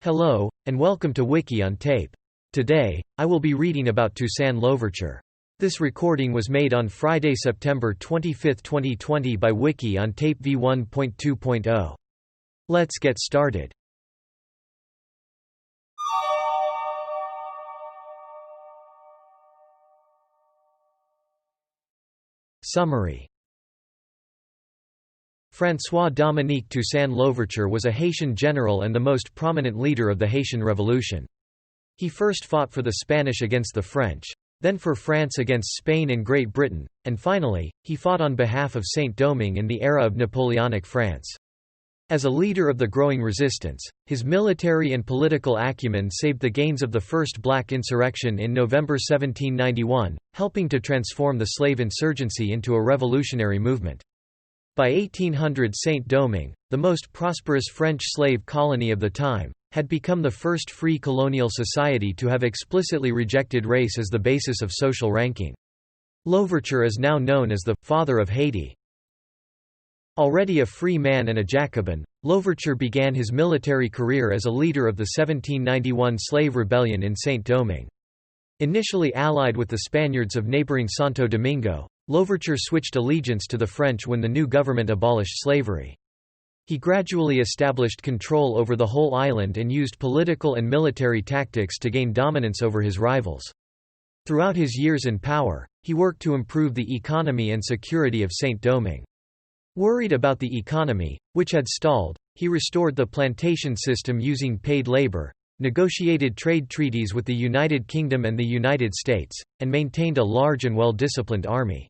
Hello, and welcome to Wiki-On-Tape. Today, I will be reading about Toussaint Louverture. This recording was made on Friday, September 25, 2020 by Wiki-On-Tape v1.2.0. Let's get started. Summary. François-Dominique Toussaint Louverture was a Haitian general and the most prominent leader of the Haitian Revolution. He first fought for the Spanish against the French, then for France against Spain and Great Britain, and finally, he fought on behalf of Saint-Domingue in the era of Napoleonic France. As a leader of the growing resistance, his military and political acumen saved the gains of the first black insurrection in November 1791, helping to transform the slave insurgency into a revolutionary movement. By 1800, Saint-Domingue, the most prosperous French slave colony of the time, had become the first free colonial society to have explicitly rejected race as the basis of social ranking. Louverture is now known as the «father of Haiti». Already a free man and a Jacobin, Louverture began his military career as a leader of the 1791 slave rebellion in Saint-Domingue. Initially allied with the Spaniards of neighboring Santo Domingo, Louverture switched allegiance to the French when the new government abolished slavery. He gradually established control over the whole island and used political and military tactics to gain dominance over his rivals. Throughout his years in power, he worked to improve the economy and security of Saint-Domingue. Worried about the economy, which had stalled, he restored the plantation system using paid labor, negotiated trade treaties with the United Kingdom and the United States, and maintained a large and well-disciplined army.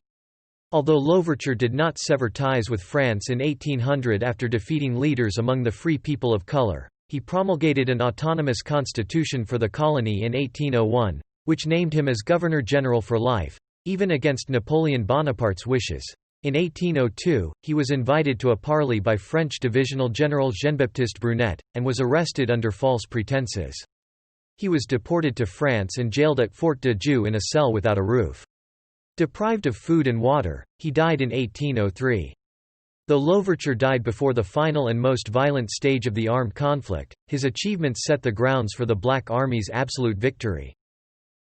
Although Louverture did not sever ties with France in 1800 after defeating leaders among the free people of color, he promulgated an autonomous constitution for the colony in 1801, which named him as Governor-General for life, even against Napoleon Bonaparte's wishes. In 1802, he was invited to a parley by French Divisional General Jean-Baptiste Brunet, and was arrested under false pretenses. He was deported to France and jailed at Fort de Joux in a cell without a roof. Deprived of food and water, he died in 1803. Though Louverture died before the final and most violent stage of the armed conflict, his achievements set the grounds for the Black Army's absolute victory.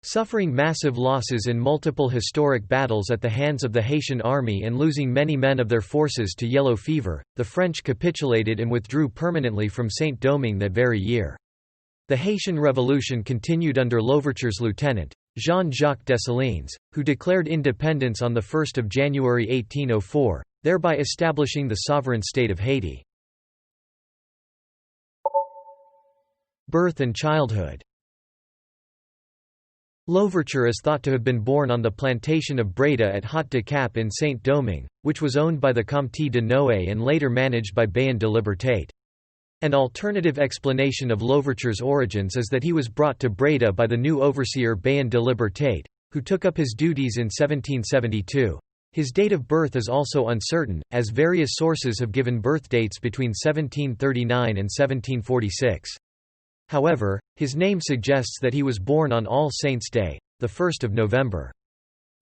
Suffering massive losses in multiple historic battles at the hands of the Haitian army and losing many men of their forces to yellow fever, the French capitulated and withdrew permanently from Saint-Domingue that very year. The Haitian Revolution continued under Louverture's lieutenant, Jean-Jacques Dessalines, who declared independence on 1 January 1804, thereby establishing the sovereign state of Haiti. Birth and childhood. Louverture is thought to have been born on the plantation of Breda at Haut de Cap in Saint-Domingue, which was owned by the Comte de Noé and later managed by v1.2.0. An alternative explanation of Louverture's origins is that he was brought to Breda by the new overseer v1.2.0, who took up his duties in 1772. His date of birth is also uncertain, as various sources have given birth dates between 1739 and 1746. However, his name suggests that he was born on All Saints' Day, 1 November.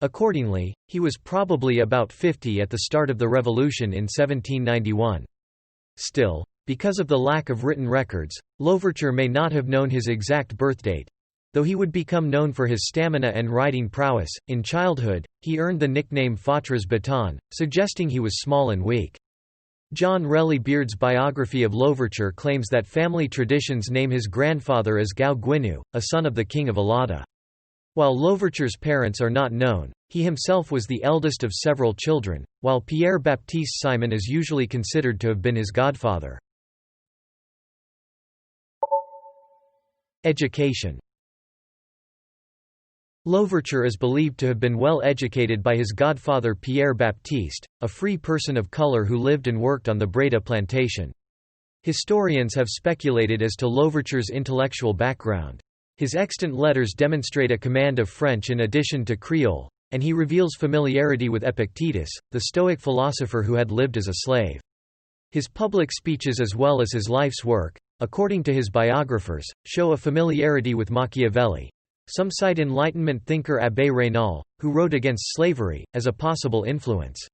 Accordingly, he was probably about 50 at the start of the revolution in 1791. Still, because of the lack of written records, Louverture may not have known his exact birthdate, though he would become known for his stamina and riding prowess. In childhood, he earned the nickname Fautres Baton, suggesting he was small and weak. John Relly Beard's biography of Louverture claims that family traditions name his grandfather as Gau Gwinu, a son of the King of Alada. While Louverture's parents are not known, he himself was the eldest of several children, while Pierre-Baptiste Simon is usually considered to have been his godfather. Education. Louverture is believed to have been well educated by his godfather Pierre-Baptiste, a free person of color who lived and worked on the Breda plantation. Historians have speculated as to Louverture's intellectual background. His extant letters demonstrate a command of French in addition to Creole, and he reveals familiarity with Epictetus, the Stoic philosopher who had lived as a slave. His public speeches as well as his life's work, according to his biographers, show a familiarity with Machiavelli. Some cite Enlightenment thinker Abbé Raynal, who wrote against slavery, as a possible influence.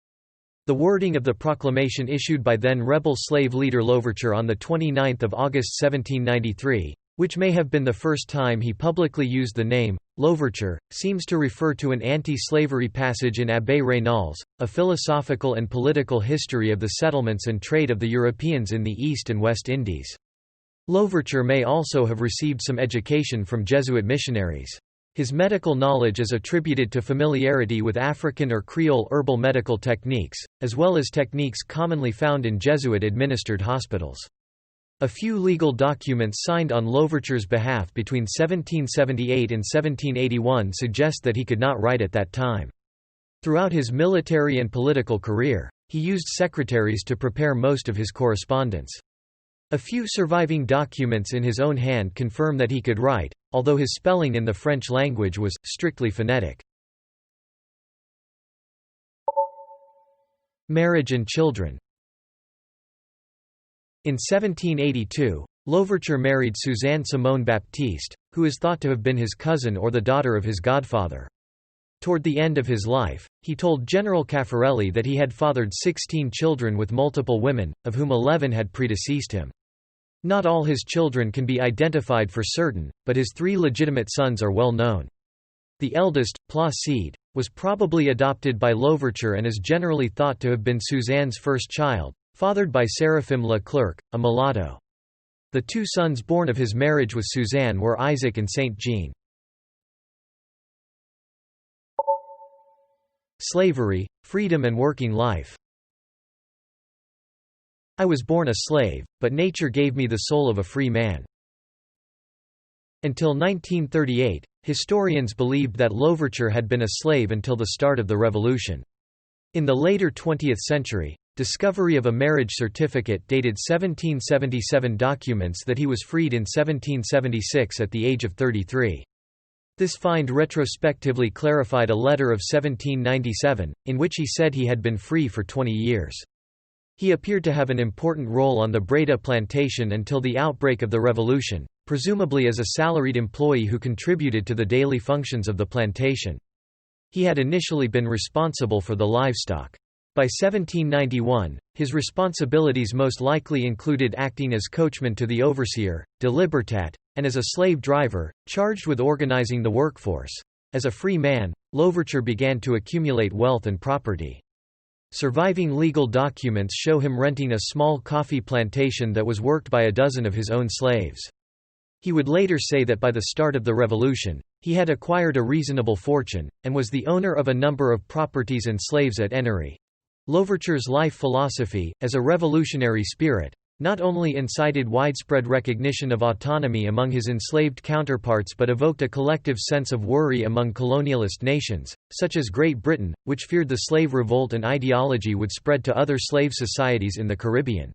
The wording of the proclamation issued by then rebel slave leader Louverture on 29 August 1793, which may have been the first time he publicly used the name, Louverture, seems to refer to an anti-slavery passage in Abbé Raynal's, A Philosophical and Political History of the Settlements and Trade of the Europeans in the East and West Indies. Louverture may also have received some education from Jesuit missionaries. His medical knowledge is attributed to familiarity with African or Creole herbal medical techniques, as well as techniques commonly found in Jesuit-administered hospitals. A few legal documents signed on Louverture's behalf between 1778 and 1781 suggest that he could not write at that time. Throughout his military and political career, he used secretaries to prepare most of his correspondence. A few surviving documents in his own hand confirm that he could write, although his spelling in the French language was strictly phonetic. Marriage and children. In 1782, Louverture married Suzanne Simone Baptiste, who is thought to have been his cousin or the daughter of his godfather. Toward the end of his life, he told General Caffarelli that he had fathered 16 children with multiple women, of whom 11 had predeceased him. Not all his children can be identified for certain, but his 3 legitimate sons are well known. The eldest, Placide, was probably adopted by Louverture and is generally thought to have been Suzanne's first child, fathered by Seraphim Leclerc, a mulatto. The 2 sons born of his marriage with Suzanne were Isaac and Saint Jean. Slavery, freedom and working life. I was born a slave, but nature gave me the soul of a free man. Until 1938, historians believed that Louverture had been a slave until the start of the Revolution. In the later 20th century, discovery of a marriage certificate dated 1777 documents that he was freed in 1776 at the age of 33. This find retrospectively clarified a letter of 1797, in which he said he had been free for 20 years. He appeared to have an important role on the Breda plantation until the outbreak of the Revolution, presumably as a salaried employee who contributed to the daily functions of the plantation. He had initially been responsible for the livestock. By 1791, his responsibilities most likely included acting as coachman to the overseer, de libertate, and as a slave driver, charged with organizing the workforce. As a free man, Louverture began to accumulate wealth and property. Surviving legal documents show him renting a small coffee plantation that was worked by a dozen of his own slaves. He would later say that by the start of the Revolution, he had acquired a reasonable fortune, and was the owner of a number of properties and slaves at Ennery. Louverture's life philosophy, as a revolutionary spirit, not only incited widespread recognition of autonomy among his enslaved counterparts but evoked a collective sense of worry among colonialist nations, such as Great Britain, which feared the slave revolt and ideology would spread to other slave societies in the Caribbean.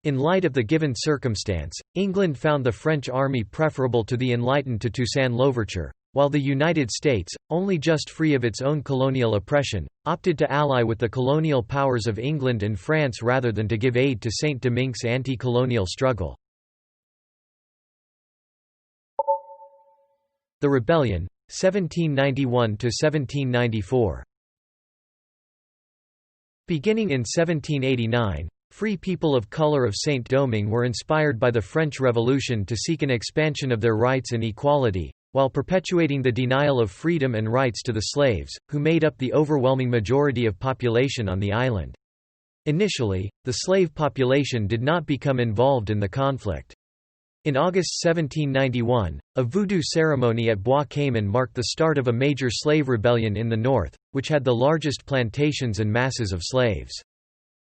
In light of the given circumstance, England found the French army preferable to the enlightened to Toussaint Louverture, while the United States, only just free of its own colonial oppression, opted to ally with the colonial powers of England and France rather than to give aid to Saint-Domingue's anti-colonial struggle. The Rebellion, 1791–1794. Beginning in 1789, free people of color of Saint-Domingue were inspired by the French Revolution to seek an expansion of their rights and equality, while perpetuating the denial of freedom and rights to the slaves, who made up the overwhelming majority of population on the island. Initially, the slave population did not become involved in the conflict. In August 1791, a voodoo ceremony at Bois Cayman marked the start of a major slave rebellion in the north, which had the largest plantations and masses of slaves.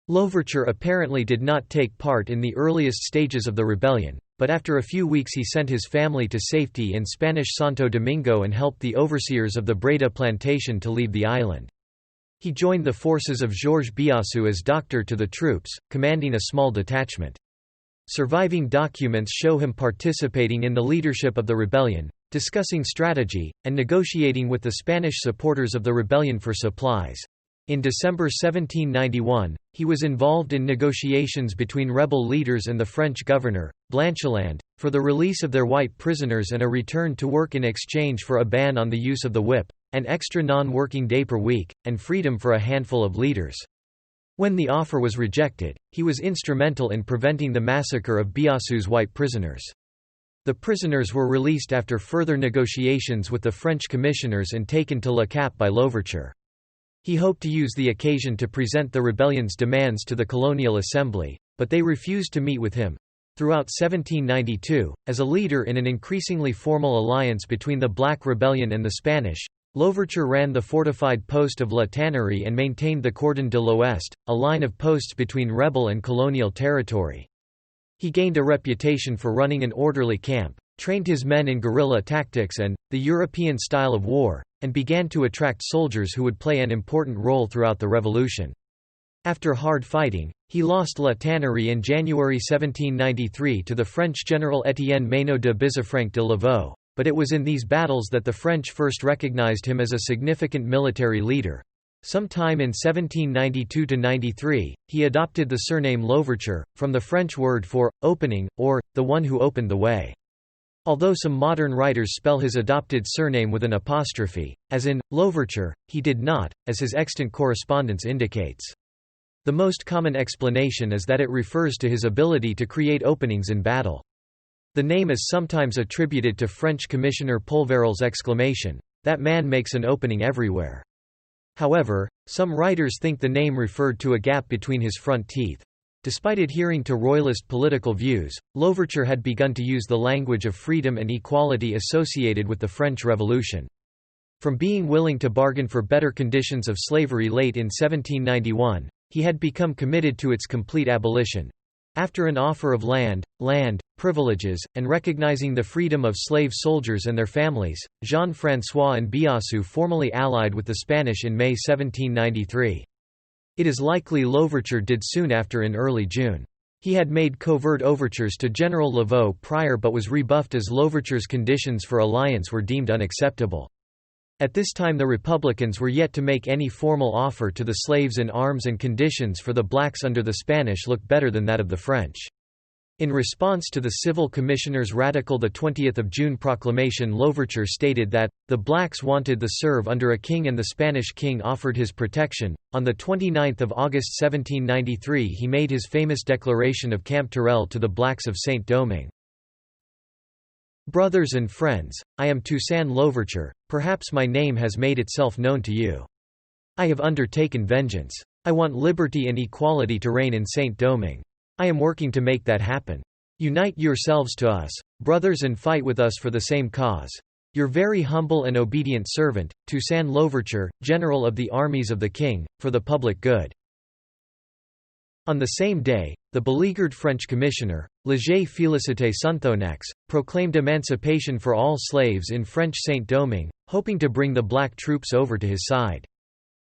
Louverture apparently did not take part in the earliest stages of the rebellion, but after a few weeks he sent his family to safety in Spanish Santo Domingo and helped the overseers of the Breda plantation to leave the island. He joined the forces of Georges Biassou as doctor to the troops, commanding a small detachment. Surviving documents show him participating in the leadership of the rebellion, discussing strategy, and negotiating with the Spanish supporters of the rebellion for supplies. In December 1791, he was involved in negotiations between rebel leaders and the French governor, Blancheland, for the release of their white prisoners and a return to work in exchange for a ban on the use of the whip, an extra non-working day per week, and freedom for a handful of leaders. When the offer was rejected, he was instrumental in preventing the massacre of Biassou's white prisoners. The prisoners were released after further negotiations with the French commissioners and taken to Le Cap by Louverture. He hoped to use the occasion to present the rebellion's demands to the Colonial Assembly, but they refused to meet with him. Throughout 1792, as a leader in an increasingly formal alliance between the Black Rebellion and the Spanish, Louverture ran the fortified post of La Tannerie and maintained the Cordon de l'Ouest, a line of posts between rebel and colonial territory. He gained a reputation for running an orderly camp, trained his men in guerrilla tactics and the European style of war, and began to attract soldiers who would play an important role throughout the revolution. After hard fighting, he lost La Tannerie in January 1793 to the French general Étienne Mayneau de Bizefranc de Lavaux, but it was in these battles that the French first recognized him as a significant military leader. Sometime in 1792–93, he adopted the surname Louverture, from the French word for opening, or the one who opened the way. Although some modern writers spell his adopted surname with an apostrophe, as in Louverture, he did not, as his extant correspondence indicates. The most common explanation is that it refers to his ability to create openings in battle. The name is sometimes attributed to French commissioner Polverel's exclamation, "That man makes an opening everywhere." However, some writers think the name referred to a gap between his front teeth. Despite adhering to royalist political views, Louverture had begun to use the language of freedom and equality associated with the French Revolution. From being willing to bargain for better conditions of slavery late in 1791, he had become committed to its complete abolition. After an offer of land, privileges, and recognizing the freedom of slave soldiers and their families, Jean-François and Biassou formally allied with the Spanish in May 1793. It is likely Louverture did soon after in early June. He had made covert overtures to General Lavaux prior but was rebuffed as Louverture's conditions for alliance were deemed unacceptable. At this time the Republicans were yet to make any formal offer to the slaves in arms, and conditions for the blacks under the Spanish looked better than that of the French. In response to the Civil Commissioner's radical 20 June proclamation, Louverture stated that, the blacks wanted the serve under a king and the Spanish king offered his protection. On 29 August 1793 he made his famous declaration of Camp Tourelle to the blacks of Saint-Domingue. Brothers and friends, I am Toussaint Louverture, perhaps my name has made itself known to you. I have undertaken vengeance. I want liberty and equality to reign in Saint-Domingue. I am working to make that happen. Unite yourselves to us, brothers, and fight with us for the same cause. Your very humble and obedient servant, Toussaint Louverture, General of the Armies of the King, for the public good. On the same day, the beleaguered French commissioner, Léger Félicité Sonthonax, proclaimed emancipation for all slaves in French Saint-Domingue, hoping to bring the black troops over to his side.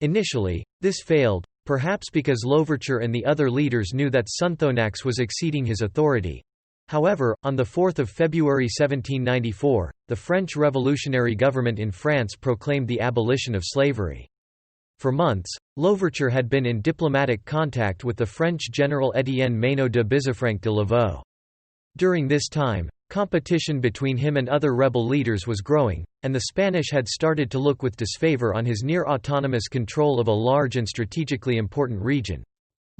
Initially, this failed, perhaps because Louverture and the other leaders knew that Sonthonax was exceeding his authority. However, on 4 February 1794, the French revolutionary government in France proclaimed the abolition of slavery. For months, Louverture had been in diplomatic contact with the French general Étienne Mayneau de Bizefranc de Lavaux. During this time, competition between him and other rebel leaders was growing, and the Spanish had started to look with disfavor on his near-autonomous control of a large and strategically important region.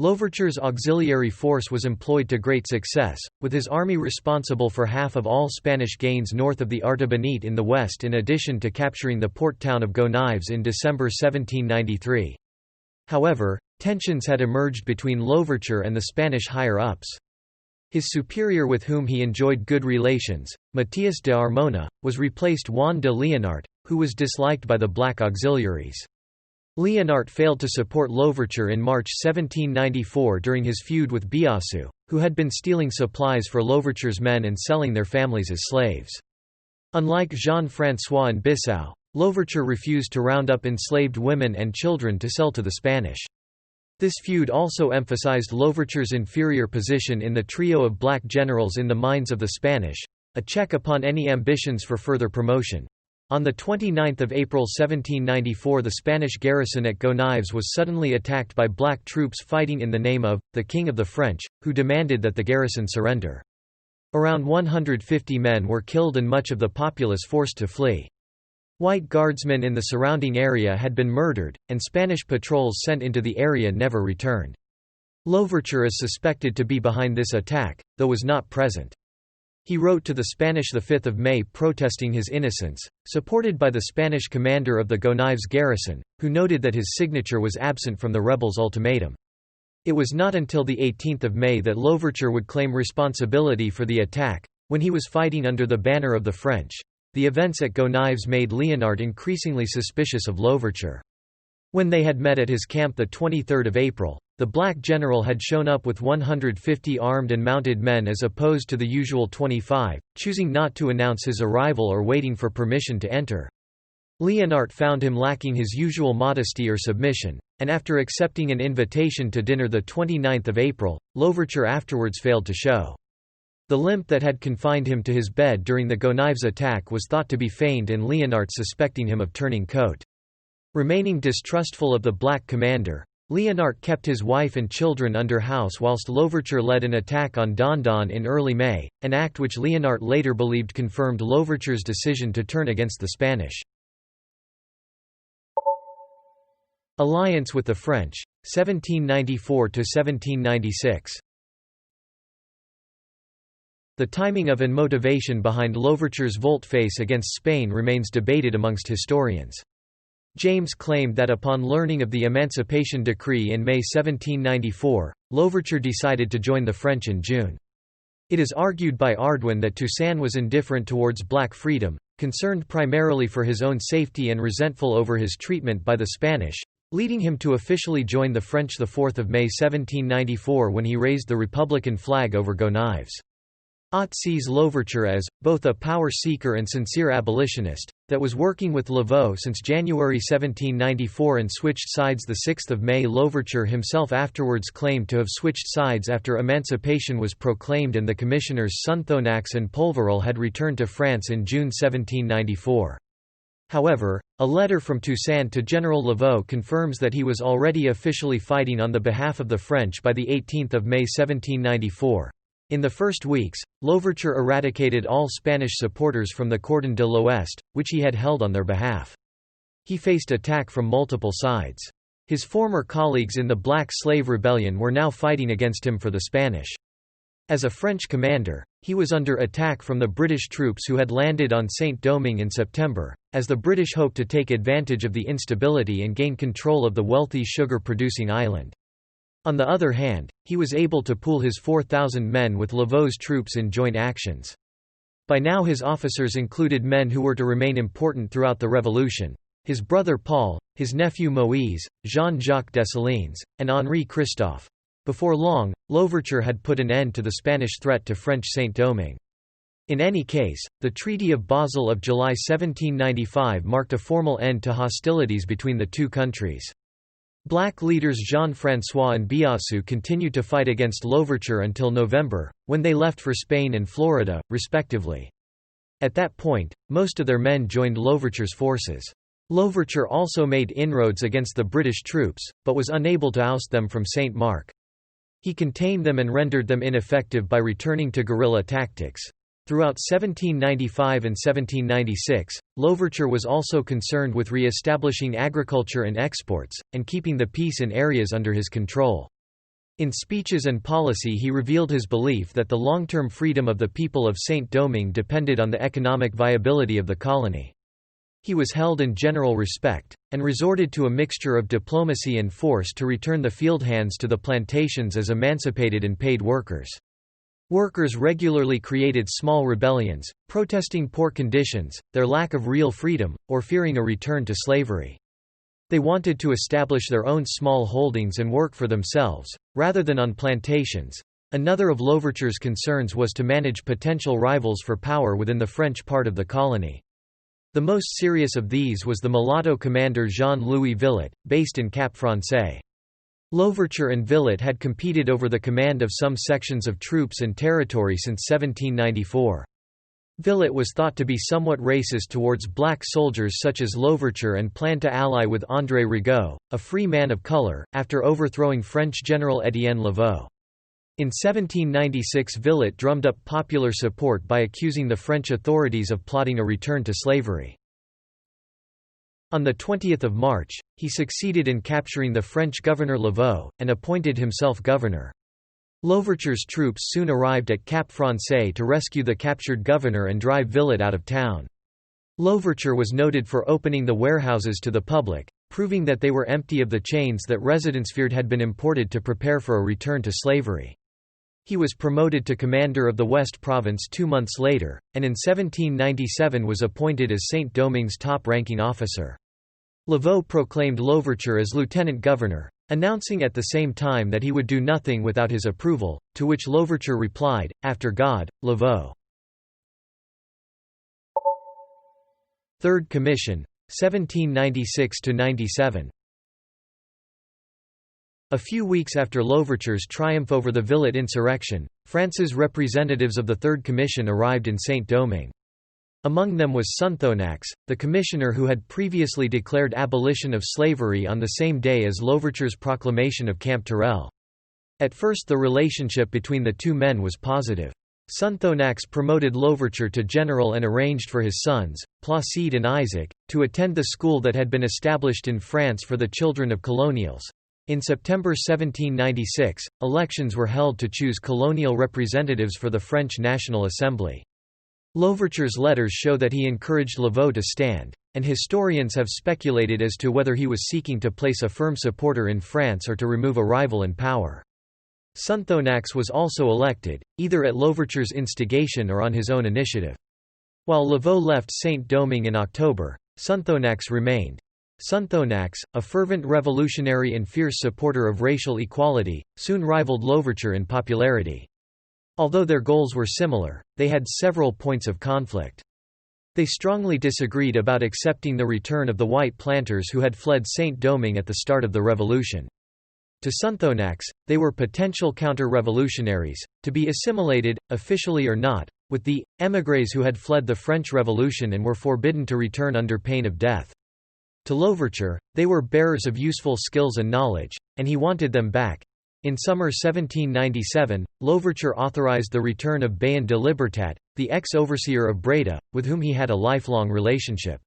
Louverture's auxiliary force was employed to great success, with his army responsible for half of all Spanish gains north of the Artibonite in the west, in addition to capturing the port town of Gonaives in December 1793. However, tensions had emerged between Louverture and the Spanish higher-ups. His superior, with whom he enjoyed good relations, Matthias de Armona, was replaced Juan de Leonart, who was disliked by the black auxiliaries. Leonart failed to support Louverture in March 1794 during his feud with Biassou, who had been stealing supplies for Louverture's men and selling their families as slaves. Unlike Jean-François and Bissau, Louverture refused to round up enslaved women and children to sell to the Spanish. This feud also emphasized Louverture's inferior position in the trio of black generals in the minds of the Spanish, a check upon any ambitions for further promotion. On 29 April 1794 the Spanish garrison at Gonaives was suddenly attacked by black troops fighting in the name of the King of the French, who demanded that the garrison surrender. Around 150 men were killed and much of the populace forced to flee. White guardsmen in the surrounding area had been murdered, and Spanish patrols sent into the area never returned. Louverture is suspected to be behind this attack, though was not present. He wrote to the Spanish 5 May protesting his innocence, supported by the Spanish commander of the Gonaives garrison, who noted that his signature was absent from the rebels' ultimatum. It was not until 18 May that Louverture would claim responsibility for the attack, when he was fighting under the banner of the French. The events at Gonaives made Léonard increasingly suspicious of Louverture. When they had met at his camp 23 April, the black general had shown up with 150 armed and mounted men as opposed to the usual 25, choosing not to announce his arrival or waiting for permission to enter. Léonard found him lacking his usual modesty or submission, and after accepting an invitation to dinner 29 April, Louverture afterwards failed to show. The limp that had confined him to his bed during the Gonaives attack was thought to be feigned, and Léonard suspecting him of turning coat. Remaining distrustful of the black commander, Léonard kept his wife and children under house whilst Louverture led an attack on Dondon in early May, an act which Léonard later believed confirmed Louverture's decision to turn against the Spanish. Alliance with the French, 1794–1796. The timing of and motivation behind Louverture's volte-face against Spain remains debated amongst historians. James claimed that upon learning of the Emancipation Decree in May 1794, Louverture decided to join the French in June. It is argued by Ardouin that Toussaint was indifferent towards black freedom, concerned primarily for his own safety and resentful over his treatment by the Spanish, leading him to officially join the French 4 May 1794 when he raised the Republican flag over Gonaives. Ott sees Louverture as, both a power-seeker and sincere abolitionist, that was working with Laveaux since January 1794 and switched sides 6 May. Louverture himself afterwards claimed to have switched sides after emancipation was proclaimed and the commissioners Sonthonax and Polverel had returned to France in June 1794. However, a letter from Toussaint to General Laveaux confirms that he was already officially fighting on the behalf of the French by 18 May 1794. In the first weeks, Louverture eradicated all Spanish supporters from the Cordon de l'Ouest, which he had held on their behalf. He faced attack from multiple sides. His former colleagues in the Black Slave Rebellion were now fighting against him for the Spanish. As a French commander, he was under attack from the British troops who had landed on Saint-Domingue in September, as the British hoped to take advantage of the instability and gain control of the wealthy sugar-producing island. On the other hand, he was able to pool his 4,000 men with Laveau's troops in joint actions. By now his officers included men who were to remain important throughout the revolution: his brother Paul, his nephew Moïse, Jean-Jacques Dessalines, and Henri Christophe. Before long, Louverture had put an end to the Spanish threat to French Saint-Domingue. In any case, the Treaty of Basel of July 1795 marked a formal end to hostilities between the two countries. Black leaders Jean-François and Biassou continued to fight against Louverture until November, when they left for Spain and Florida, respectively. At that point, most of their men joined Louverture's forces. Louverture also made inroads against the British troops, but was unable to oust them from Saint Marc. He contained them and rendered them ineffective by returning to guerrilla tactics. Throughout 1795 and 1796, Louverture was also concerned with re-establishing agriculture and exports, and keeping the peace in areas under his control. In speeches and policy he revealed his belief that the long-term freedom of the people of Saint-Domingue depended on the economic viability of the colony. He was held in general respect, and resorted to a mixture of diplomacy and force to return the field hands to the plantations as emancipated and paid workers. Workers regularly created small rebellions, protesting poor conditions, their lack of real freedom, or fearing a return to slavery. They wanted to establish their own small holdings and work for themselves, rather than on plantations. Another of Louverture's concerns was to manage potential rivals for power within the French part of the colony. The most serious of these was the mulatto commander Jean-Louis Villet, based in Cap Français. Louverture and Villet had competed over the command of some sections of troops and territory since 1794. Villet was thought to be somewhat racist towards black soldiers such as Louverture and planned to ally with André Rigaud, a free man of color, after overthrowing French General Étienne Laveaux. In 1796 Villet drummed up popular support by accusing the French authorities of plotting a return to slavery. On 20 March, he succeeded in capturing the French governor Laveaux, and appointed himself governor. Louverture's troops soon arrived at Cap Français to rescue the captured governor and drive Villot out of town. Louverture was noted for opening the warehouses to the public, proving that they were empty of the chains that residents feared had been imported to prepare for a return to slavery. He was promoted to commander of the West Province 2 months later, and in 1797 was appointed as Saint-Domingue's top-ranking officer. Laveaux proclaimed Louverture as lieutenant governor, announcing at the same time that he would do nothing without his approval, to which Louverture replied, "After God, Laveaux." Third Commission, 1796–97. A few weeks after Louverture's triumph over the Villot insurrection, France's representatives of the Third Commission arrived in Saint-Domingue. Among them was Sonthonax, the commissioner who had previously declared abolition of slavery on the same day as Louverture's proclamation of Camp Tourelle. At first the relationship between the two men was positive. Sonthonax promoted Louverture to general and arranged for his sons, Placide and Isaac, to attend the school that had been established in France for the children of colonials. In September 1796, elections were held to choose colonial representatives for the French National Assembly. Louverture's letters show that he encouraged Laveaux to stand, and historians have speculated as to whether he was seeking to place a firm supporter in France or to remove a rival in power. Sonthonax was also elected, either at Louverture's instigation or on his own initiative. While Laveaux left Saint-Domingue in October, Sonthonax remained. Sonthonax, a fervent revolutionary and fierce supporter of racial equality, soon rivaled Louverture in popularity. Although their goals were similar, they had several points of conflict. They strongly disagreed about accepting the return of the white planters who had fled Saint-Domingue at the start of the revolution. To Sonthonax, they were potential counter-revolutionaries, to be assimilated, officially or not, with the émigrés who had fled the French Revolution and were forbidden to return under pain of death. To Louverture, they were bearers of useful skills and knowledge, and he wanted them back. In summer 1797, Louverture authorized the return of Bayon de Libertat, the ex-overseer of Breda, with whom he had a lifelong relationship.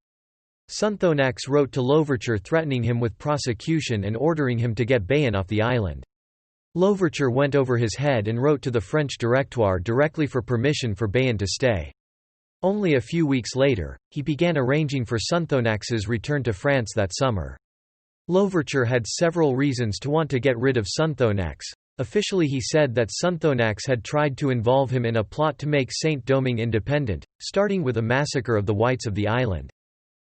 Sonthonax wrote to Louverture threatening him with prosecution and ordering him to get Bayon off the island. Louverture went over his head and wrote to the French Directoire directly for permission for Bayon to stay. Only a few weeks later, he began arranging for Sonthonax's return to France that summer. Louverture had several reasons to want to get rid of Sonthonax. Officially he said that Sonthonax had tried to involve him in a plot to make Saint-Domingue independent, starting with a massacre of the whites of the island.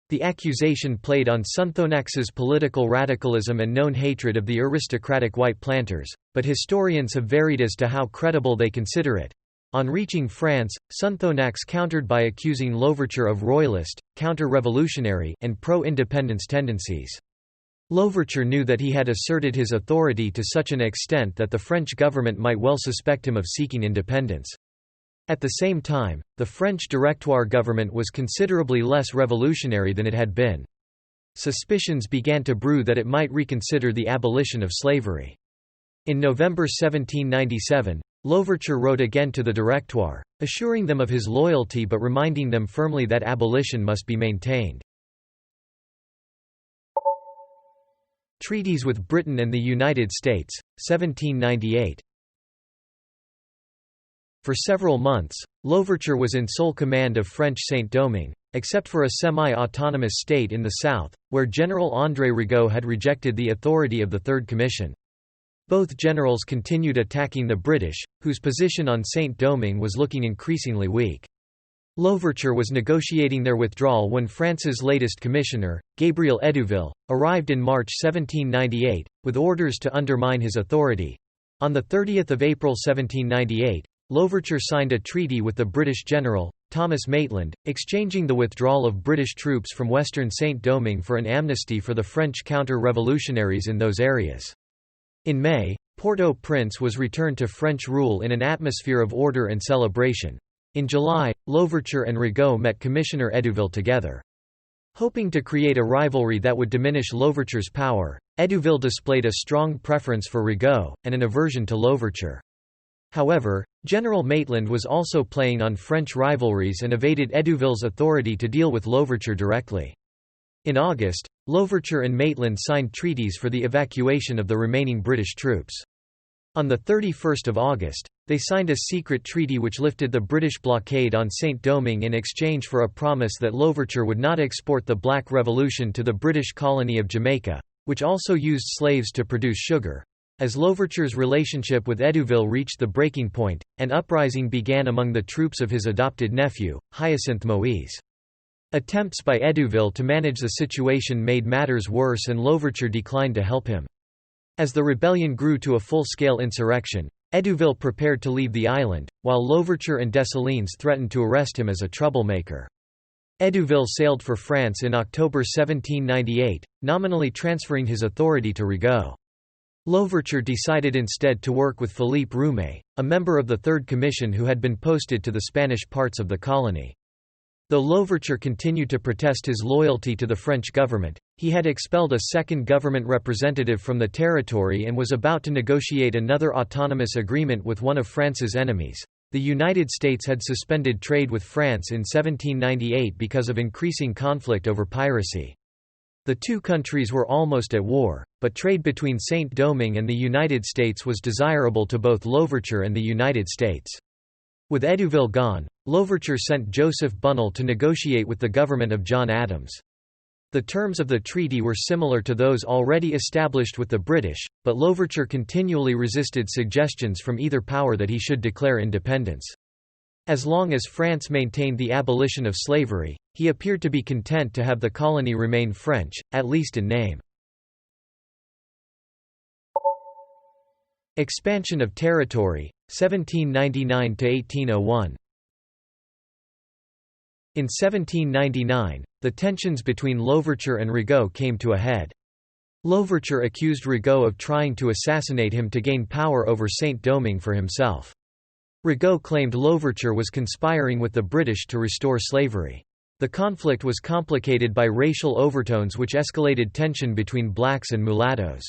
The accusation played on Sonthonax's political radicalism and known hatred of the aristocratic white planters, but historians have varied as to how credible they consider it. On reaching France, Sonthonax countered by accusing Louverture of royalist, counter-revolutionary, and pro-independence tendencies. Louverture knew that he had asserted his authority to such an extent that the French government might well suspect him of seeking independence. At the same time, the French Directoire government was considerably less revolutionary than it had been. Suspicions began to brew that it might reconsider the abolition of slavery. In November 1797, Louverture wrote again to the Directoire, assuring them of his loyalty but reminding them firmly that abolition must be maintained. Treaties with Britain and the United States, 1798. For several months, Louverture was in sole command of French Saint-Domingue, except for a semi-autonomous state in the south, where General André Rigaud had rejected the authority of the Third Commission. Both generals continued attacking the British, whose position on Saint-Domingue was looking increasingly weak. Louverture was negotiating their withdrawal when France's latest commissioner, Gabriel Edouville, arrived in March 1798, with orders to undermine his authority. On 30 April 1798, Louverture signed a treaty with the British general, Thomas Maitland, exchanging the withdrawal of British troops from western Saint-Domingue for an amnesty for the French counter-revolutionaries in those areas. In May, Port-au-Prince was returned to French rule in an atmosphere of order and celebration. In July, Louverture and Rigaud met Commissioner Edouville together. Hoping to create a rivalry that would diminish Louverture's power, Edouville displayed a strong preference for Rigaud, and an aversion to Louverture. However, General Maitland was also playing on French rivalries and evaded Edouville's authority to deal with Louverture directly. In August, Louverture and Maitland signed treaties for the evacuation of the remaining British troops. On 31 August, they signed a secret treaty which lifted the British blockade on Saint-Domingue in exchange for a promise that Louverture would not export the Black Revolution to the British colony of Jamaica, which also used slaves to produce sugar. As Louverture's relationship with Edouville reached the breaking point, an uprising began among the troops of his adopted nephew, Hyacinthe Moïse. Attempts by Edouville to manage the situation made matters worse and Louverture declined to help him. As the rebellion grew to a full-scale insurrection, Edouville prepared to leave the island, while Louverture and Dessalines threatened to arrest him as a troublemaker. Edouville sailed for France in October 1798, nominally transferring his authority to Rigaud. Louverture decided instead to work with Philippe Roumet, a member of the Third Commission who had been posted to the Spanish parts of the colony. Though Louverture continued to protest his loyalty to the French government, he had expelled a second government representative from the territory and was about to negotiate another autonomous agreement with one of France's enemies. The United States had suspended trade with France in 1798 because of increasing conflict over piracy. The two countries were almost at war, but trade between Saint-Domingue and the United States was desirable to both Louverture and the United States. With Edouville gone, Louverture sent Joseph Bunnell to negotiate with the government of John Adams. The terms of the treaty were similar to those already established with the British, but Louverture continually resisted suggestions from either power that he should declare independence. As long as France maintained the abolition of slavery, he appeared to be content to have the colony remain French, at least in name. Expansion of territory, 1799–1801. In 1799, the tensions between Louverture and Rigaud came to a head. Louverture accused Rigaud of trying to assassinate him to gain power over Saint-Domingue for himself. Rigaud claimed Louverture was conspiring with the British to restore slavery. The conflict was complicated by racial overtones which escalated tension between blacks and mulattoes.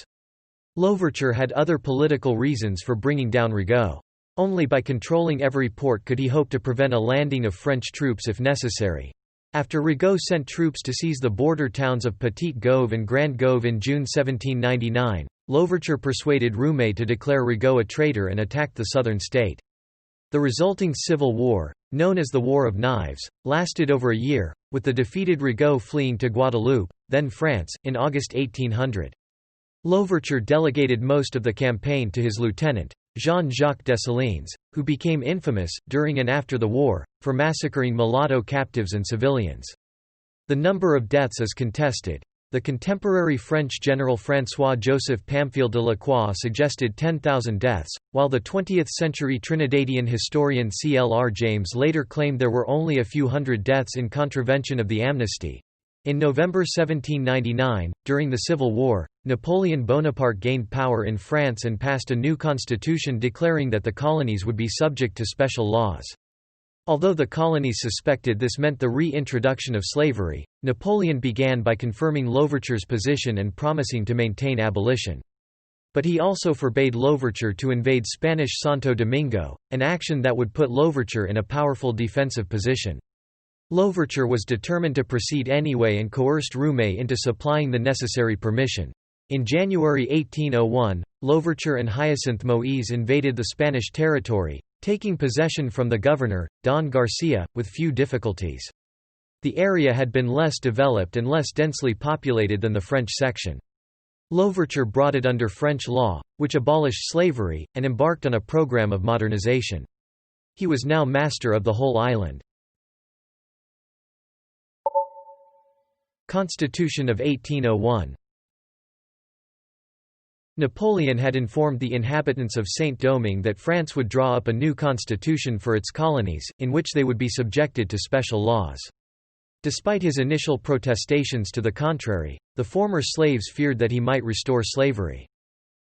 Louverture had other political reasons for bringing down Rigaud. Only by controlling every port could he hope to prevent a landing of French troops if necessary. After Rigaud sent troops to seize the border towns of Petite Gauve and Grande Gauve in June 1799, Louverture persuaded Roumet to declare Rigaud a traitor and attacked the southern state. The resulting civil war, known as the War of Knives, lasted over a year, with the defeated Rigaud fleeing to Guadeloupe, then France, in August 1800. Louverture delegated most of the campaign to his lieutenant, Jean-Jacques Dessalines, who became infamous, during and after the war, for massacring mulatto captives and civilians. The number of deaths is contested. The contemporary French general François-Joseph Pamphile de Lacroix suggested 10,000 deaths, while the 20th-century Trinidadian historian C.L.R. James later claimed there were only a few hundred deaths in contravention of the amnesty. In November 1799, during the Civil War, Napoleon Bonaparte gained power in France and passed a new constitution declaring that the colonies would be subject to special laws. Although the colonies suspected this meant the re-introduction of slavery, Napoleon began by confirming Louverture's position and promising to maintain abolition. But he also forbade Louverture to invade Spanish Santo Domingo, an action that would put Louverture in a powerful defensive position. Louverture was determined to proceed anyway and coerced Roumet into supplying the necessary permission. In January 1801, Louverture and Hyacinthe Moïse invaded the Spanish territory, taking possession from the governor, Don Garcia, with few difficulties. The area had been less developed and less densely populated than the French section. Louverture brought it under French law, which abolished slavery, and embarked on a program of modernization. He was now master of the whole island. Constitution of 1801. Napoleon had informed the inhabitants of Saint-Domingue that France would draw up a new constitution for its colonies, in which they would be subjected to special laws. Despite his initial protestations to the contrary, the former slaves feared that he might restore slavery.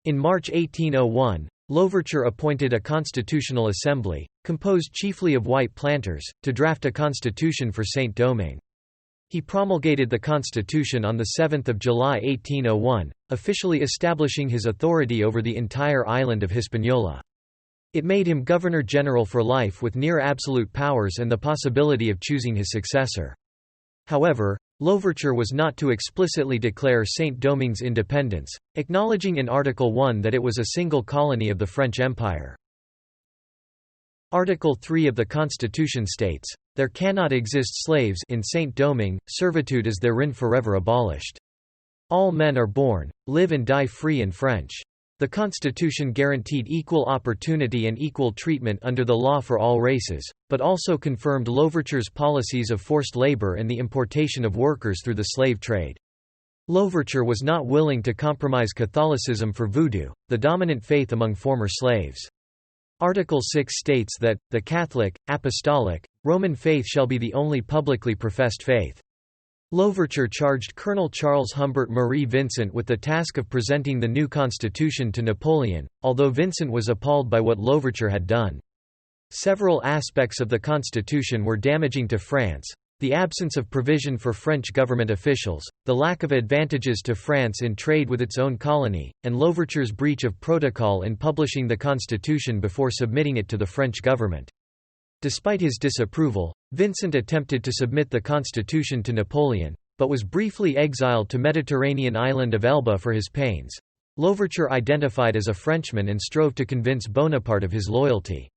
In March 1801, Louverture appointed a constitutional assembly, composed chiefly of white planters, to draft a constitution for Saint-Domingue. He promulgated the Constitution on 7 July 1801, officially establishing his authority over the entire island of Hispaniola. It made him Governor-General for life with near absolute powers and the possibility of choosing his successor. However, Louverture was not to explicitly declare Saint-Domingue's independence, acknowledging in Article 1 that it was a single colony of the French Empire. Article 3 of the Constitution states, "There cannot exist slaves in Saint-Domingue, servitude is therein forever abolished. All men are born, live and die free and French." The Constitution guaranteed equal opportunity and equal treatment under the law for all races, but also confirmed Louverture's policies of forced labor and the importation of workers through the slave trade. Louverture was not willing to compromise Catholicism for Voodoo, the dominant faith among former slaves. Article 6 states that, "The Catholic, Apostolic, Roman faith shall be the only publicly professed faith." Louverture charged Colonel Charles Humbert Marie Vincent with the task of presenting the new constitution to Napoleon, although Vincent was appalled by what Louverture had done. Several aspects of the constitution were damaging to France: the absence of provision for French government officials, the lack of advantages to France in trade with its own colony, and Louverture's breach of protocol in publishing the constitution before submitting it to the French government. Despite his disapproval, Vincent attempted to submit the constitution to Napoleon, but was briefly exiled to Mediterranean island of Elba for his pains. Louverture identified as a Frenchman and strove to convince Bonaparte of his loyalty.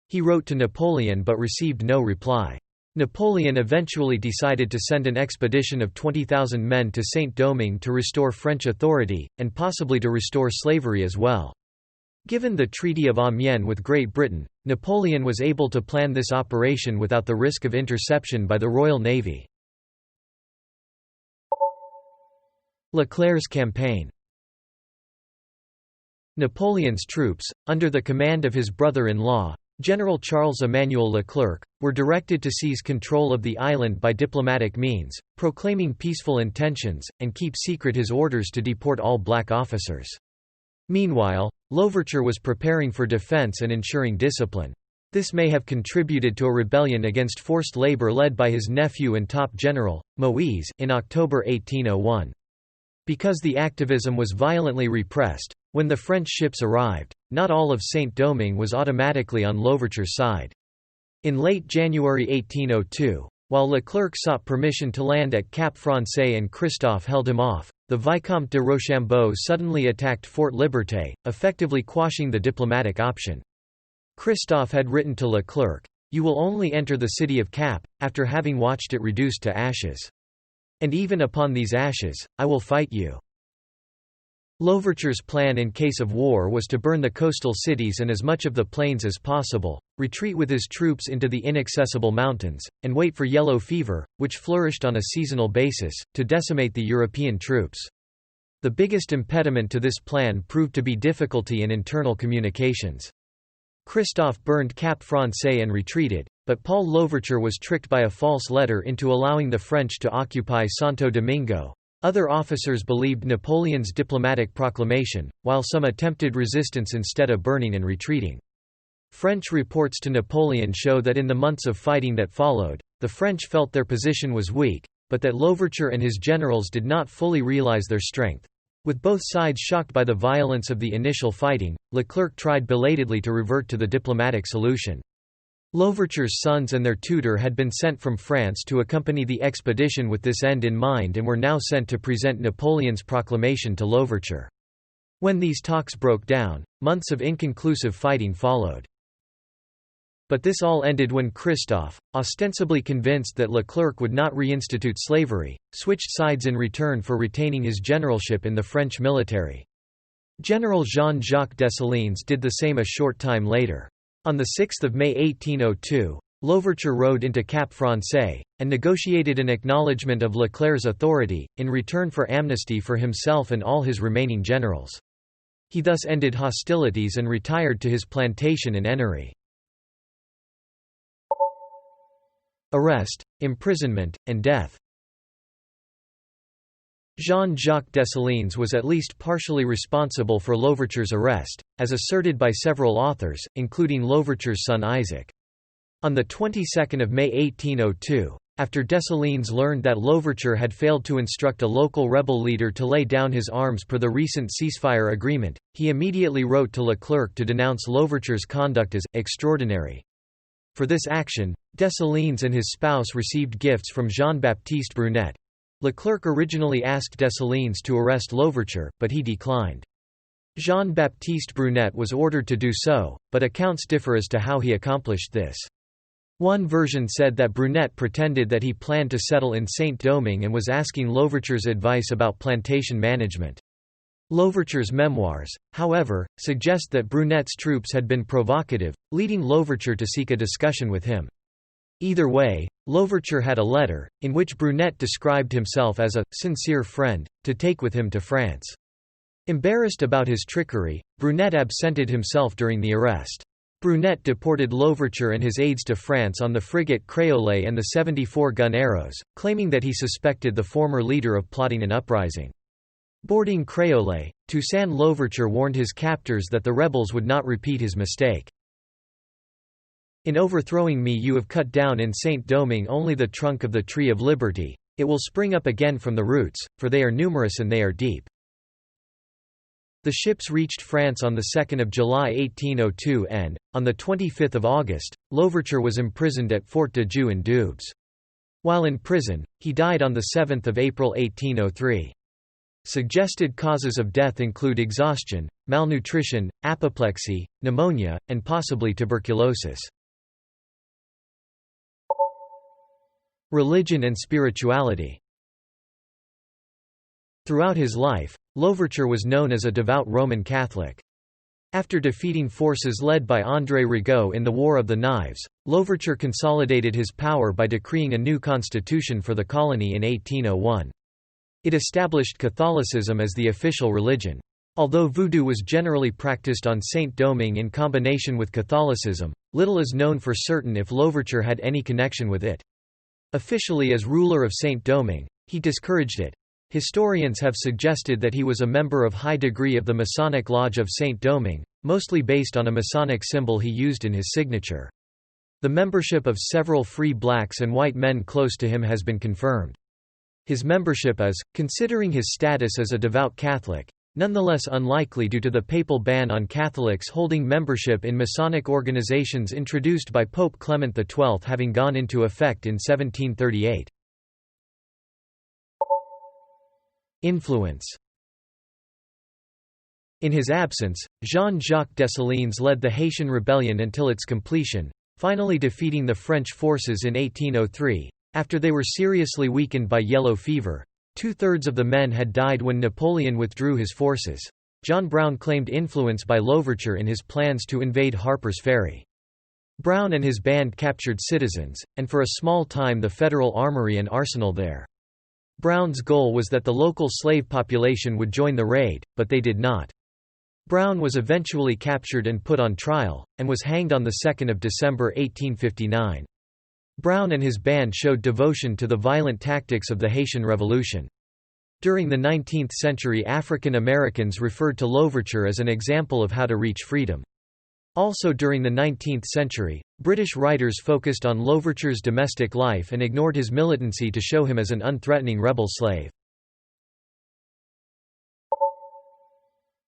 He wrote to Napoleon but received no reply. Napoleon eventually decided to send an expedition of 20,000 men to Saint-Domingue to restore French authority, and possibly to restore slavery as well. Given the Treaty of Amiens with Great Britain, Napoleon was able to plan this operation without the risk of interception by the Royal Navy. Leclerc's campaign. Napoleon's troops, under the command of his brother-in-law, General Charles-Emmanuel Leclerc, were directed to seize control of the island by diplomatic means, proclaiming peaceful intentions, and keep secret his orders to deport all black officers. Meanwhile, Louverture was preparing for defense and ensuring discipline. This may have contributed to a rebellion against forced labor led by his nephew and top general, Moïse, in October 1801. Because the activism was violently repressed, when the French ships arrived, not all of Saint-Domingue was automatically on Louverture's side. In late January 1802, while Leclerc sought permission to land at Cap Français and Christophe held him off, the Vicomte de Rochambeau suddenly attacked Fort Liberté, effectively quashing the diplomatic option. Christophe had written to Leclerc, "You will only enter the city of Cap, after having watched it reduced to ashes. And even upon these ashes, I will fight you." Louverture's plan in case of war was to burn the coastal cities and as much of the plains as possible, retreat with his troops into the inaccessible mountains, and wait for yellow fever, which flourished on a seasonal basis, to decimate the European troops. The biggest impediment to this plan proved to be difficulty in internal communications. Christophe burned Cap Français and retreated, but Paul Louverture was tricked by a false letter into allowing the French to occupy Santo Domingo. Other officers believed Napoleon's diplomatic proclamation, while some attempted resistance instead of burning and retreating. French reports to Napoleon show that in the months of fighting that followed, the French felt their position was weak, but that Louverture and his generals did not fully realize their strength. With both sides shocked by the violence of the initial fighting, Leclerc tried belatedly to revert to the diplomatic solution. Louverture's sons and their tutor had been sent from France to accompany the expedition with this end in mind and were now sent to present Napoleon's proclamation to Louverture. When these talks broke down, months of inconclusive fighting followed. But this all ended when Christophe, ostensibly convinced that Leclerc would not reinstitute slavery, switched sides in return for retaining his generalship in the French military. General Jean-Jacques Dessalines did the same a short time later. On 6 May 1802, Louverture rode into Cap Français, and negotiated an acknowledgement of Leclerc's authority, in return for amnesty for himself and all his remaining generals. He thus ended hostilities and retired to his plantation in Ennery. Arrest, imprisonment, and death. Jean-Jacques Dessalines was at least partially responsible for Louverture's arrest, as asserted by several authors, including Louverture's son Isaac. On the 22nd of May 1802, after Dessalines learned that Louverture had failed to instruct a local rebel leader to lay down his arms per the recent ceasefire agreement, he immediately wrote to Leclerc to denounce Louverture's conduct as extraordinary. For this action, Dessalines and his spouse received gifts from Jean-Baptiste Brunet. Leclerc originally asked Dessalines to arrest Louverture, but he declined. Jean-Baptiste Brunet was ordered to do so, but accounts differ as to how he accomplished this. One version said that Brunet pretended that he planned to settle in Saint-Domingue and was asking Louverture's advice about plantation management. Louverture's memoirs, however, suggest that Brunet's troops had been provocative, leading Louverture to seek a discussion with him. Either way, Louverture had a letter, in which Brunet described himself as a «sincere friend», to take with him to France. Embarrassed about his trickery, Brunet absented himself during the arrest. Brunet deported Louverture and his aides to France on the frigate Créole and the 74-gun Arrows, claiming that he suspected the former leader of plotting an uprising. Boarding Créole, Toussaint Louverture warned his captors that the rebels would not repeat his mistake. "In overthrowing me you have cut down in Saint-Domingue only the trunk of the tree of liberty. It will spring up again from the roots, for they are numerous and they are deep." The ships reached France on 2 July 1802 and, on 25 August, Louverture was imprisoned at Fort de Joux in Doubs. While in prison, he died on 7 April 1803. Suggested causes of death include exhaustion, malnutrition, apoplexy, pneumonia, and possibly tuberculosis. Religion and spirituality. Throughout his life, Louverture was known as a devout Roman Catholic. After defeating forces led by André Rigaud in the War of the Knives, Louverture consolidated his power by decreeing a new constitution for the colony in 1801. It established Catholicism as the official religion. Although voodoo was generally practiced on Saint-Domingue in combination with Catholicism, little is known for certain if Louverture had any connection with it. Officially as ruler of Saint-Domingue, he discouraged it. Historians have suggested that he was a member of high degree of the Masonic Lodge of Saint-Domingue, mostly based on a Masonic symbol he used in his signature. The membership of several free blacks and white men close to him has been confirmed. His membership is, considering his status as a devout Catholic, nonetheless unlikely due to the papal ban on Catholics holding membership in Masonic organizations introduced by Pope Clement XII having gone into effect in 1738. Influence. In his absence, Jean-Jacques Dessalines led the Haitian rebellion until its completion, finally defeating the French forces in 1803, after they were seriously weakened by yellow fever. Two-thirds of the men had died when Napoleon withdrew his forces. John Brown claimed influence by Louverture in his plans to invade Harper's Ferry. Brown and his band captured citizens, and for a small time the Federal Armory and arsenal there. Brown's goal was that the local slave population would join the raid, but they did not. Brown was eventually captured and put on trial, and was hanged on 2 December 1859. Brown and his band showed devotion to the violent tactics of the Haitian Revolution. During the 19th century, African Americans referred to Louverture as an example of how to reach freedom. Also during the 19th century, British writers focused on Louverture's domestic life and ignored his militancy to show him as an unthreatening rebel slave.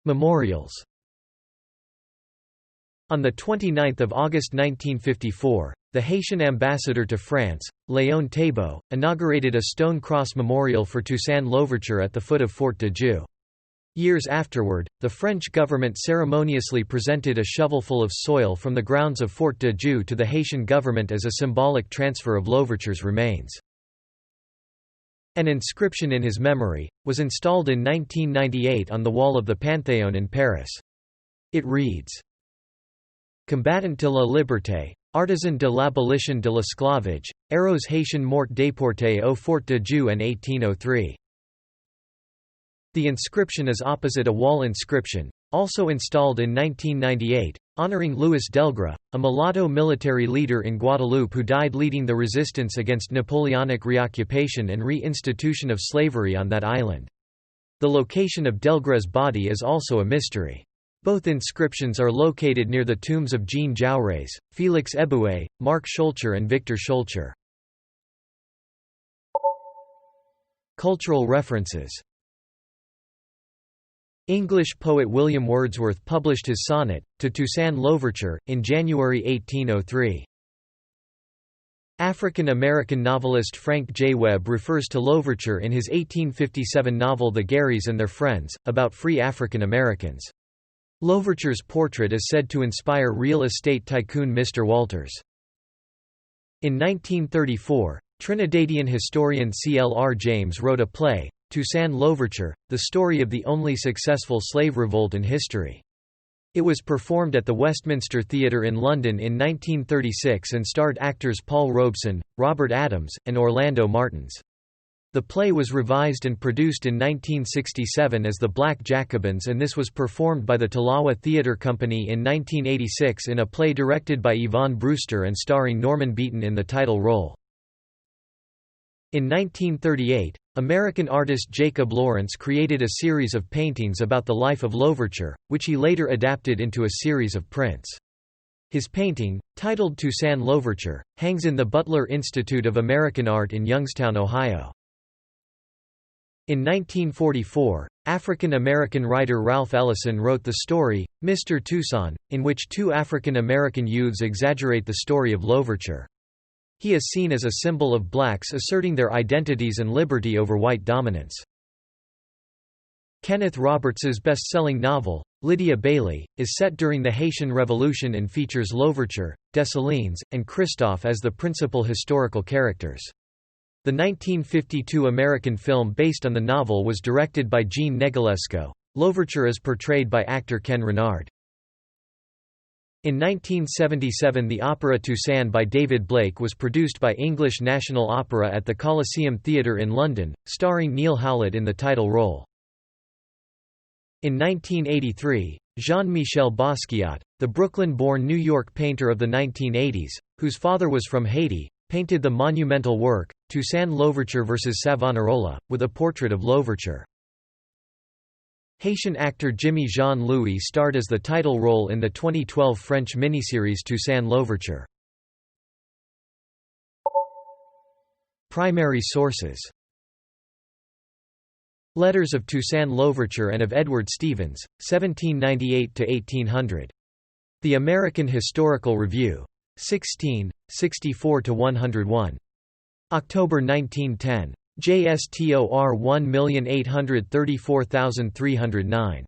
Memorials. On 29 August 1954, the Haitian ambassador to France, Léon Thébault, inaugurated a stone cross memorial for Toussaint Louverture at the foot of Fort de Joux. Years afterward, the French government ceremoniously presented a shovelful of soil from the grounds of Fort de Joux to the Haitian government as a symbolic transfer of Louverture's remains. An inscription in his memory was installed in 1998 on the wall of the Panthéon in Paris. It reads, Combattant de la liberté, artisan de l'abolition de l'esclavage, héros haïtiens morts déportés au Fort de Joux en 1803. The inscription is opposite a wall inscription, also installed in 1998, honoring Louis Delgras, a mulatto military leader in Guadeloupe who died leading the resistance against Napoleonic reoccupation and re-institution of slavery on that island. The location of Delgras' body is also a mystery. Both inscriptions are located near the tombs of Jean Jaurès, Félix Éboué, Marc Schulcher and Victor Schulcher. Cultural references. English poet William Wordsworth published his sonnet, To Toussaint Louverture, in January 1803. African-American novelist Frank J. Webb refers to Louverture in his 1857 novel The Garys and Their Friends, about free African Americans. Louverture's portrait is said to inspire real estate tycoon Mr. Walters. In 1934, Trinidadian historian C.L.R. James wrote a play, Toussaint Louverture, the story of the only successful slave revolt in history. It was performed at the Westminster Theatre in London in 1936 and starred actors Paul Robeson, Robert Adams, and Orlando Martins. The play was revised and produced in 1967 as The Black Jacobins, and this was performed by the Talawa Theatre Company in 1986 in a play directed by Yvonne Brewster and starring Norman Beaton in the title role. In 1938, American artist Jacob Lawrence created a series of paintings about the life of Louverture, which he later adapted into a series of prints. His painting, titled Toussaint Louverture, hangs in the Butler Institute of American Art in Youngstown, Ohio. In 1944, African-American writer Ralph Ellison wrote the story, Mr. Toussaint, in which two African-American youths exaggerate the story of Louverture. He is seen as a symbol of blacks asserting their identities and liberty over white dominance. Kenneth Roberts's best-selling novel, Lydia Bailey, is set during the Haitian Revolution and features Louverture, Dessalines, and Christophe as the principal historical characters. The 1952 American film based on the novel was directed by Jean Negulesco. Louverture is portrayed by actor Ken Renard. In 1977, the opera Toussaint by David Blake was produced by English National Opera at the Coliseum Theatre in London, starring Neil Howlett in the title role. In 1983, Jean-Michel Basquiat, the Brooklyn-born New York painter of the 1980s, whose father was from Haiti, painted the monumental work, Toussaint Louverture vs. Savonarola, with a portrait of Louverture. Haitian actor Jimmy Jean-Louis starred as the title role in the 2012 French miniseries Toussaint Louverture. Primary sources: Letters of Toussaint Louverture and of Edward Stevens, 1798–1800. The American Historical Review. 16, 64–101. October 1910. JSTOR 1834309.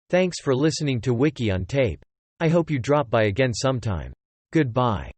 Thanks for listening to Wiki on Tape. I hope you drop by again sometime. Goodbye.